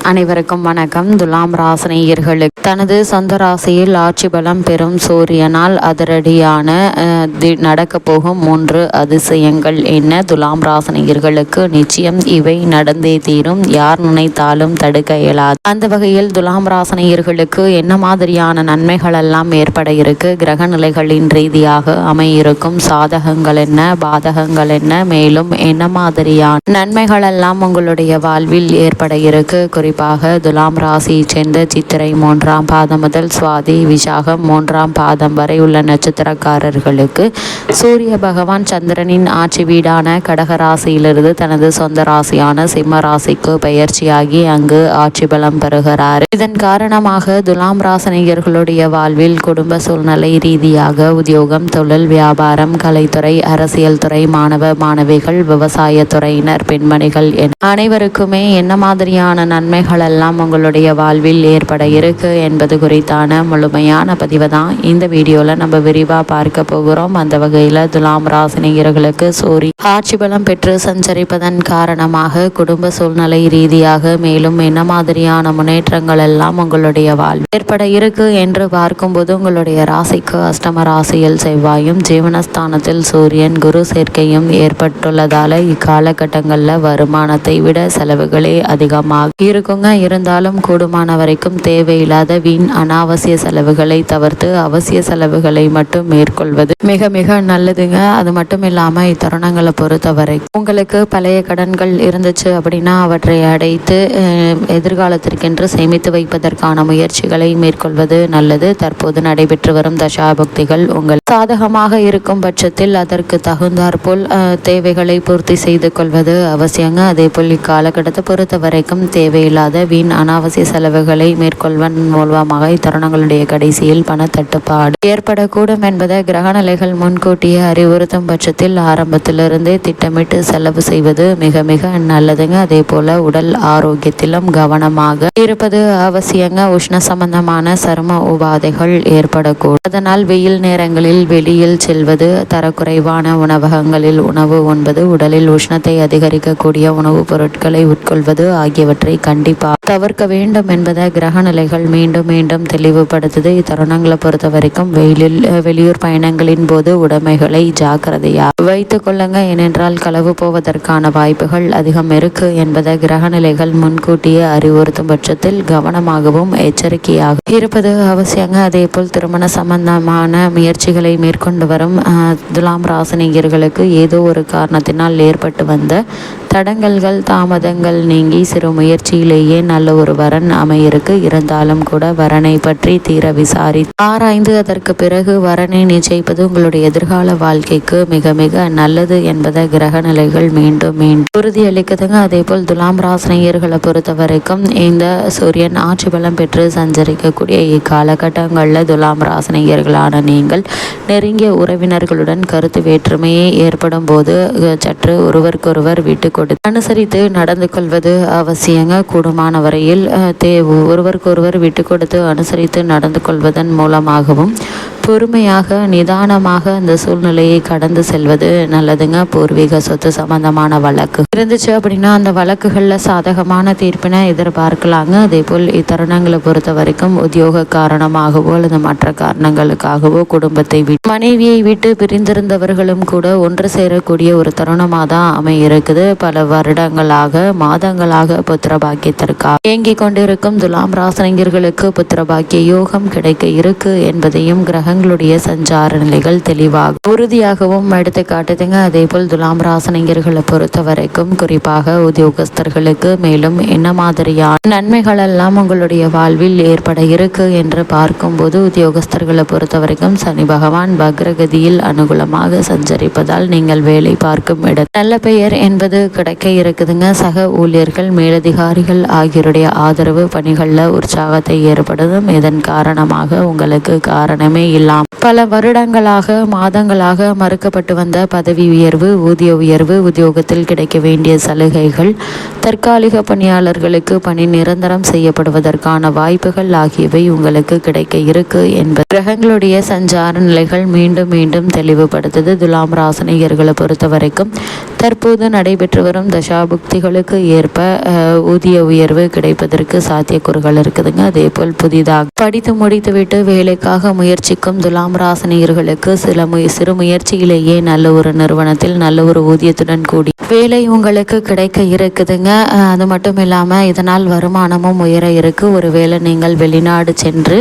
அனைவருக்கும் வணக்கம். துலாம் ராசினியர்களுக்கு தனது சொந்த ராசியில் ஆட்சி பலம் பெறும் சூரியனால் அதிரடியான நடக்க போகும் 3 அதிசயங்கள் என்ன? துலாம் ராசினியர்களுக்கு நிச்சயம் இவை நடந்தே தீரும். யார் நினைத்தாலும் தடுக்க இயலாது. அந்த வகையில் துலாம் ராசினியர்களுக்கு என்ன மாதிரியான நன்மைகள் எல்லாம் ஏற்பட இருக்கு, கிரக நிலைகளின் ரீதியாக அமையிருக்கும் சாதகங்கள் என்ன, பாதகங்கள் என்ன, மேலும் என்ன மாதிரியான நன்மைகள் எல்லாம் உங்களுடைய வாழ்வில் ஏற்பட இருக்கு. குறிப்பாக துலாம் ராசியை சேர்ந்த சித்திரை 3ஆம் பாதம் முதல் சுவாதி விசாகம் 3ஆம் பாதம் வரை உள்ள நட்சத்திரக்காரர்களுக்கு சூரிய பகவான் சந்திரனின் ஆட்சி வீடான கடக ராசியிலிருந்து தனது சொந்த ராசியான சிம்ம ராசிக்கு பெயர்ச்சியாகி அங்கு ஆட்சி பலம் பெறுகிறார். இதன் காரணமாக துலாம் ராசினியர்களுடைய வாழ்வில் குடும்ப சூழ்நிலை ரீதியாக உத்தியோகம், தொழில், வியாபாரம், கலைத்துறை, அரசியல் துறை, மாணவ மாணவிகள், விவசாய துறையினர், பெண்மணிகள் என அனைவருக்குமே என்ன மாதிரியான நன்மைகள் எல்லாம் உங்களுடைய வாழ்வில் ஏற்பட இருக்கு என்பது குறித்தான முழுமையான பதிவை தான் இந்த வீடியோவில் நம்ம விரிவாக பார்க்க போகிறோம். அந்த வகையில் துலாம் ராசினியர்களுக்கு சூரிய ஆட்சி பலம் பெற்று சஞ்சரிப்பதன் காரணமாக குடும்ப சூழ்நிலை ரீதியாக மேலும் என்ன மாதிரியான முன்னேற்றங்கள் எல்லாம் உங்களுடைய வாழ்வில் ஏற்பட இருக்கு என்று பார்க்கும்போது உங்களுடைய ராசிக்கு அஷ்டம ராசியில் செவ்வாயும் ஜீவனஸ்தானத்தில் சூரியன் குரு சேர்க்கையும் ஏற்பட்டுள்ளதால இக்காலகட்டங்களில் வருமானத்தை விட செலவுகளே அதிகமாக இருக்குங்க. இருந்தாலும் கூடுமான வரைக்கும் தேவையில்லாத வீண் அனாவசிய செலவுகளை தவிர்த்து அவசிய செலவுகளை மட்டும் மேற்கொள்வது மிக மிக நல்லதுங்க. அது மட்டும் இல்லாமல் இத்தருணங்களை பொறுத்தவரை உங்களுக்கு பழைய கடன்கள் இருந்துச்சு அப்படின்னா அவற்றை அடைத்து எதிர்காலத்திற்கென்று சேமித்து வைப்பதற்கான முயற்சிகளை மேற்கொள்வது நல்லது. தற்போது நடைபெற்று வரும் தசாபக்திகள் உங்கள் சாதகமாக இருக்கும் பட்சத்தில் அதற்கு தகுந்தாற்போல் தேவைகளை பூர்த்தி செய்து கொள்வது அவசியங்க. அதே போல் இக்காலகட்டத்தை பொறுத்த வரைக்கும் தேவையில்லாத வீண் அனாவசிய செலவுகளை மேற்கொள்வதன் மூலமாக இத்தருணங்களுடைய கடைசியில் பணத்தட்டுப்பாடு ஏற்படக்கூடும் என்பதை கிரகநிலைகள் முன்கூட்டியே அறிவுறுத்தும் பட்சத்தில் ஆரம்பத்திலிருந்தே திட்டமிட்டு செலவு செய்வது மிக மிக நல்லதுங்க. அதே போல உடல் ஆரோக்கியத்திலும் கவனமாக இருப்பது அவசியங்க. உஷ்ண சம்பந்தமான சரும உபாதைகள் ஏற்படக்கூடும். அதனால் வெயில் நேரங்களில் வெளியில் செல்வது, தரக்குறைவான உணவகங்களில் உணவு உண்பது, உடலில் உஷ்ணத்தை அதிகரிக்கக்கூடிய உணவுப் பொருட்களை உட்கொள்வது ஆகியவற்றை கண்டிப்பாக தவிர்க்க வேண்டும் என்பதை கிரக நிலைகள் மீண்டும் மீண்டும் தெளிவுபடுத்துது. இத்தருணங்களை பொறுத்த வரைக்கும் வெளியூர் பயணங்களின் போது உடைமைகளை ஜாக்கிரதையாக வைத்துக் கொள்ளுங்க. ஏனென்றால் களவு போவதற்கான வாய்ப்புகள் அதிகம் இருக்கு என்பதை கிரக நிலைகள் முன்கூட்டியே அறிவுறுத்தும் பட்சத்தில் கவனமாகவும் எச்சரிக்கையாக இருப்பது அவசியங்க. அதே போல் திருமண சம்பந்தமான முயற்சிகளை மேற்கொண்டு வரும் துலாம் ராசினியர்களுக்கு ஏதோ ஒரு காரணத்தினால் ஏற்பட்டு வந்த தடங்கல்கள் தாமதங்கள் நீங்கி சிறு முயற்சியிலேயே நல்ல ஒரு வரன் அமையிருக்கு. இருந்தாலும் கூட வரனை பற்றி தீர ஆராய்ந்து அதற்கு பிறகு வரனை நிச்சயிப்பது உங்களுடைய எதிர்கால வாழ்க்கைக்கு மிக மிக நல்லது என்பதை கிரக நிலைகள் மீண்டும் உறுதியளிக்குதுங்க. அதே போல் துலாம் ராசினியர்களை பொறுத்த வரைக்கும் இந்த சூரியன் ஆட்சி பலம் பெற்று சஞ்சரிக்கக்கூடிய இக்காலகட்டங்களில் துலாம் ராசினியர்களான நீங்கள் நெருங்கிய உறவினர்களுடன் கருத்து வேற்றுமையே ஏற்படும் போது சற்று ஒருவருக்கொருவர் விட்டு கொடுத்து அனுசரித்து நடந்து கொள்வது அவசியங்க. கூடுமான வரையில் ஒருவருக்கொருவர் விட்டு கொடுத்து அனுசரித்து நடந்து கொள்வதன் மூலமாகவும் பொறுமையாக நிதானமாக அந்த சூழ்நிலையை கடந்து செல்வது நல்லதுங்க. பூர்வீக சொத்து சம்பந்தமான வழக்கு இருந்துச்சு அப்படின்னா அந்த வழக்குகளில் சாதகமான தீர்ப்பினை எதிர்பார்க்கலாங்க. அதே போல் இத்தருணங்களை பொறுத்த வரைக்கும் உத்தியோக காரணமாகவோ அல்லது மற்ற காரணங்களுக்காகவோ குடும்பத்தை விட்டு மனைவியை விட்டு பிரிந்திருந்தவர்களும் கூட ஒன்று சேரக்கூடிய ஒரு தருணமாக தான் அமையிருக்குது. பல வருடங்களாக மாதங்களாக புத்திர பாக்கியத்திற்காக இயங்கிக் கொண்டிருக்கும் துலாம் ராசினியர்களுக்கு புத்திர பாக்கிய யோகம் கிடைக்க இருக்கு என்பதையும் கிரகங்களுடைய சஞ்சார நிலைகள் தெளிவாக உறுதியாகவும் எடுத்து காட்டுதுங்க. அதே போல் துலாம் ராசினியர்களை பொறுத்த வரைக்கும் குறிப்பாக உத்தியோகஸ்தர்களுக்கு மேலும் என்ன மாதிரியான நன்மைகள் எல்லாம் உங்களுடைய வாழ்வில் ஏற்பட இருக்கு என்று பார்க்கும்போது உத்தியோகஸ்தர்களை பொறுத்த வரைக்கும் சனி பகவான் வக்ரகதியில் அனுகூலமாக சஞ்சரிப்பதால் நீங்கள் வேலை பார்க்கும் இடம் நல்ல பெயர் என்பது கிடைக்க இருக்குதுங்க. சக ஊழியர்கள், மேலதிகாரிகள் ஆகியோருடைய ஆதரவு பணிகளில் உற்சாகத்தை ஏற்படுத்தும். இதன் காரணமாக உங்களுக்கு காரணமே இல்லாமல் பல வருடங்களாக மாதங்களாக மறுக்கப்பட்டு வந்த பதவி உயர்வு, ஊதிய உயர்வு, உத்தியோகத்தில் கிடைக்க வேண்டிய சலுகைகள், தற்காலிக பணியாளர்களுக்கு பணி நிரந்தரம் செய்யப்படுவதற்கான வாய்ப்புகள் ஆகியவை உங்களுக்கு கிடைக்க இருக்கு என்பது கிரகங்களுடைய சஞ்சார நிலைகள் மீண்டும் மீண்டும் தெளிவுபடுத்துது. துலாம் ராசினியர்களை பொறுத்த வரைக்கும் தற்போது நடைபெற்று வரும் தசாபுக்திகளுக்கு ஏற்ப ஊதிய உயர்வு கிடைப்பதற்கு சாத்தியக்கூறுகள் இருக்குதுங்க. அதே போல் புதிதாக படித்து முடித்துவிட்டு வேலைக்காக முயற்சிக்கும் துலாம் ராசினியர்களுக்கு சிறு முயற்சியிலேயே நல்ல ஒரு நிறுவனத்தில் நல்ல ஒரு ஊதியத்துடன் கூடி வேலை உங்களுக்கு கிடைக்க இருக்குதுங்க. அது மட்டும் இல்லாமல் இதனால் வருமானமும் உயர இருக்கு. ஒருவேளை நீங்கள் வெளிநாடு சென்று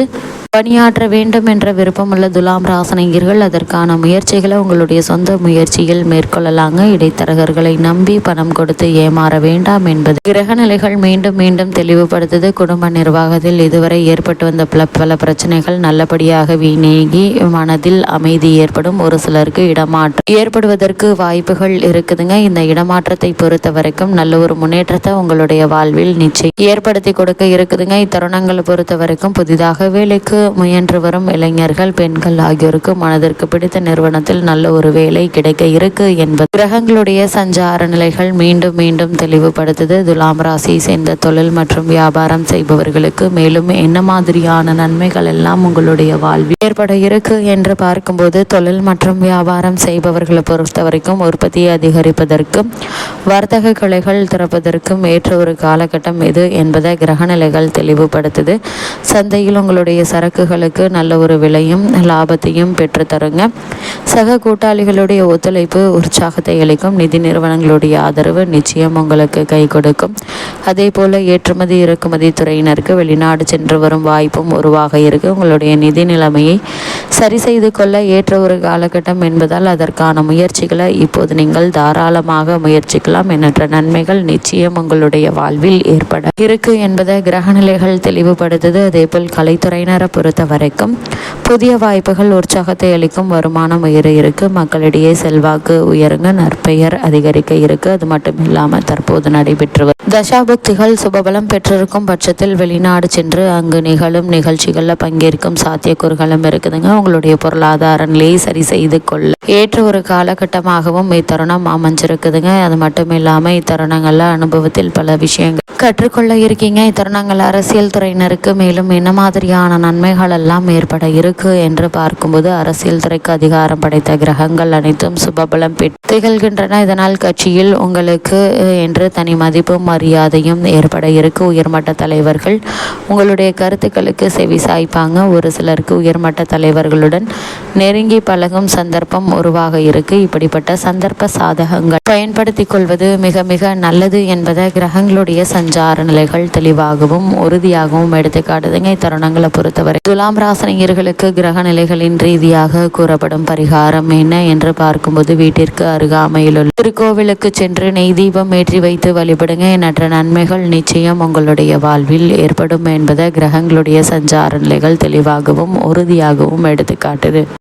பணியாற்ற வேண்டும் என்ற விருப்பமுள்ள துலாம் ராசினியர்கள் அதற்கான முயற்சிகளை உங்களுடைய சொந்த முயற்சியில் மேற்கொள்ளலாங்க. இடைத்தரகர்களை நம்பி பணம் கொடுத்து ஏமாற வேண்டாம் என்பது கிரக நிலைகள் மீண்டும் மீண்டும் தெளிவுபடுத்துது. குடும்ப நிர்வாகத்தில் இதுவரை ஏற்பட்டு வந்த பல பிரச்சனைகள் நல்லபடியாக நீங்கி மனதில் அமைதி ஏற்படும். ஒரு சிலருக்கு இடமாற்றம் ஏற்படுவதற்கு வாய்ப்புகள் இருக்குதுங்க. இந்த இடமாற்றத்தை பொறுத்த வரைக்கும் நல்ல ஒரு முன்னேற்றத்தை உங்களுடைய வாழ்வில் நிச்சயம் ஏற்படுத்தி கொடுக்க இருக்குதுங்க. இத்தருணங்களை பொறுத்த வரைக்கும் புதிதாக வேலைக்கு முயன்று வரும் இளைஞர்கள், பெண்கள் ஆகியோருக்கு மனதிற்கு பிடித்த நிறுவனத்தில் நல்ல ஒரு வேலை கிடைக்க இருக்கு என்பது கிரகங்களுடைய சஞ்சார நிலைகள் மீண்டும் மீண்டும் தெளிவுபடுத்துது. துலாம் ராசியை சேர்ந்த தொழில் மற்றும் வியாபாரம் செய்பவர்களுக்கு மேலும் என்ன மாதிரியான நன்மைகள் எல்லாம் உங்களுடைய வாழ்வில் ஏற்பட இருக்கு என்று பார்க்கும்போது, தொழில் மற்றும் வியாபாரம் செய்பவர்களை பொறுத்த வரைக்கும் உற்பத்தியை அதிகரிப்பதற்கும் வர்த்தக கிளைகள் திறப்பதற்கும் ஏற்ற ஒரு காலகட்டம் எது என்பதை கிரகநிலைகள் தெளிவுபடுத்துது. சந்தையில் உங்களுடைய சரக்குகளுக்கு நல்ல ஒரு விலையும் லாபத்தையும் பெற்று தருங்க. சக கூட்டாளிகளுடைய ஒத்துழைப்பு உற்சாகத்தை அளிக்கும். நிதி நிறுவனங்களுடைய ஆதரவு நிச்சயம் உங்களுக்கு கை கொடுக்கும். அதே போல ஏற்றுமதி இறக்குமதி துறையினருக்கு வெளிநாடு சென்று வரும் வாய்ப்பும் உருவாக இருக்கு. உங்களுடைய நிதி நிலைமையை சரி செய்து கொள்ள ஏற்ற ஒரு காலகட்டம் என்பதால் அதற்கான முயற்சிகளை இப்போது நீங்கள் தாராளமாக முயற்சிக்கலாம். எண்ணற்ற நன்மைகள் நிச்சயம் உங்களுடைய வாழ்வில் ஏற்பட இருக்கு என்பதை கிரகநிலைகள் தெளிவுபடுத்துது. அதேபோல் கலைத்துறையினரை பொறுத்த வரைக்கும் புதிய வாய்ப்புகள் உற்சாகத்தை அளிக்கும். வருமானம் உயர இருக்கு. மக்களிடையே செல்வாக்கு உயருங்க. நற்பெயர் அதிகரிக்க இருக்கு. அது மட்டும் இல்லாமல் தற்போது நடைபெற்று தசாபுக்திகள் சுபபலம் பெற்றிருக்கும் பட்சத்தில் வெளிநாடு சென்று அங்கு நிகழும் நிகழ்ச்சிகளில் பங்கேற்கும் சாத்தியக்கூறுகளும் இருக்குதுங்க. உங்களுடைய பொருளாதார நிலையை சரி செய்து கொள்ள ஏற்ற ஒரு காலகட்டமாகவும் இத்தருணம் அமைஞ்சிருக்குதுங்க. அது மட்டும் இல்லாமல் இத்தருணங்களில் அனுபவத்தில் பல விஷயங்கள் கற்றுக்கொள்ள இருக்கீங்க. இத்தருணங்கள் அரசியல் துறையினருக்கு மேலும் என்ன மாதிரியான நன்மைகள் எல்லாம் ஏற்பட இருக்கு என்று பார்க்கும்போது, அரசியல் துறைக்கு அதிகாரம் படைத்த கிரகங்கள் அனைத்தும் சுபபலம் பெற்று திகழ்கின்றன. இதனால் கட்சியில் உங்களுக்கு என்று தனி மதிப்பும் மரியாதையும் ஏற்பட இருக்கு. உயர்மட்ட தலைவர்கள் உங்களுடைய கருத்துக்களுக்கு செவி சாய்ப்பாங்க. ஒரு சிலருக்கு உயர்மட்ட தலைவர்களுடன் நெருங்கி பழகும் சந்தர்ப்பம் உருவாக இருக்கு. இப்படிப்பட்ட சந்தர்ப்ப சாதகங்கள் பயன்படுத்திக் கொள்வது மிக மிக நல்லது என்பதை கிரகங்களுடைய சஞ்சார நிலைகள் தெளிவாகவும் உறுதியாகவும் எடுத்துக்காட்டுதுங்க. இத்தருணங்களை பொறுத்தவரை துலாம் ராசினியர்களுக்கு கிரக நிலைகளின் ரீதியாக கூறப்படும் பரிகாரம் என்ன என்று பார்க்கும்போது, வீட்டிற்கு அருகாமையில் உள்ள திருக்கோவிலுக்கு சென்று நெய் தீபம் ஏற்றி வைத்து வழிபடுங்க. எண்ணற்ற நன்மைகள் நிச்சயம் உங்களுடைய வாழ்வில் ஏற்படும் என்பதை கிரகங்களுடைய சஞ்சார நிலைகள் தெளிவாகவும் உறுதியாகவும் எடுத்துக்காட்டுது.